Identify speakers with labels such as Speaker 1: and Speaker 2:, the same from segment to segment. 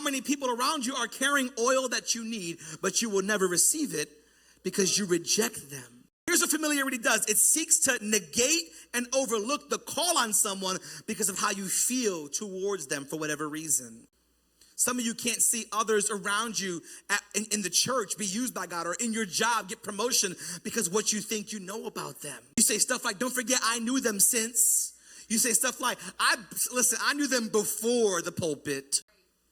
Speaker 1: many people around you are carrying oil that you need, but you will never receive it because you reject them? Here's what familiarity does. It seeks to negate and overlook the call on someone because of how you feel towards them for whatever reason. Some of you can't see others around you in the church be used by God, or in your job get promotion because what you think you know about them. You say stuff like, don't forget I knew them since. You say stuff like, I knew them before the pulpit.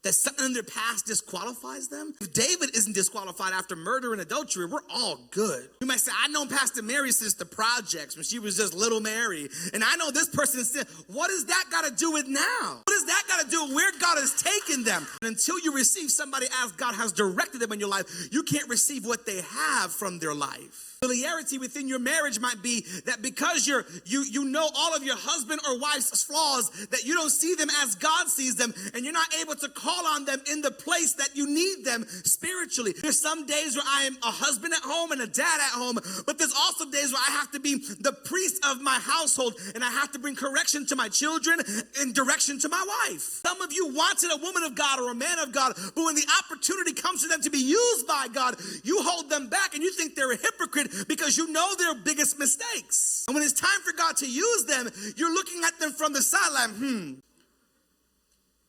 Speaker 1: That something in their past disqualifies them. If David isn't disqualified after murder and adultery, we're all good. You might say, I know Pastor Mary since the projects when she was just little Mary. And I know this person is sin. What does that got to do with now? What does that got to do with where God has taken them? And until you receive somebody as God has directed them in your life, you can't receive what they have from their life. Familiarity within your marriage might be that because you know all of your husband or wife's flaws, that you don't see them as God sees them, and you're not able to call on them in the place that you need them spiritually. There's some days where I am a husband at home and a dad at home, but there's also days where I have to be the priest of my household, and I have to bring correction to my children and direction to my wife. Some of you wanted a woman of God or a man of God, but when the opportunity comes for them to be used by God, you hold them back and you think they're a hypocrite because you know their biggest mistakes. And when it's time for God to use them, you're looking at them from the sideline.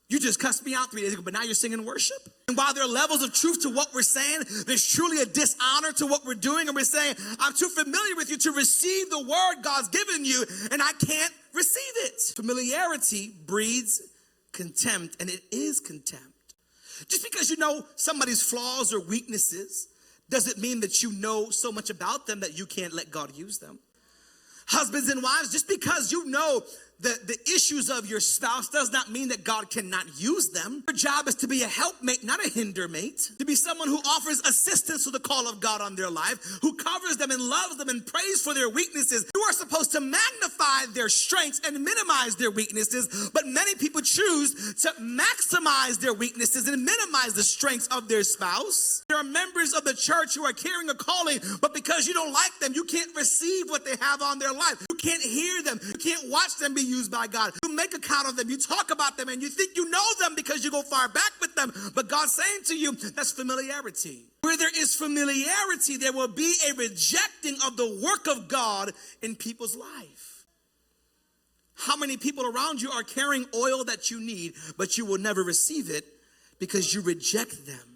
Speaker 1: You just cussed me out 3 days ago, but now you're singing worship? And while there are levels of truth to what we're saying, there's truly a dishonor to what we're doing. And we're saying, I'm too familiar with you to receive the word God's given you, and I can't receive it. Familiarity breeds contempt, and it is contempt. Just because you know somebody's flaws or weaknesses doesn't mean that you know so much about them that you can't let God use them. Husbands and wives, just because you know the issues of your spouse does not mean that God cannot use them. Your job is to be a helpmate, not a hindermate. To be someone who offers assistance to the call of God on their life, who covers them and loves them and prays for their weaknesses. You are supposed to magnify their strengths and minimize their weaknesses, but many people choose to maximize their weaknesses and minimize the strengths of their spouse. There are members of the church who are carrying a calling, but because you don't like them, you can't receive what they have on their life. You can't hear them. You can't watch them be used by God. You make account of them. You talk about them and you think you know them because you go far back with them. But God's saying to you, that's familiarity. Where there is familiarity, there will be a rejecting of the work of God in people's life. How many people around you are carrying oil that you need, but you will never receive it because you reject them?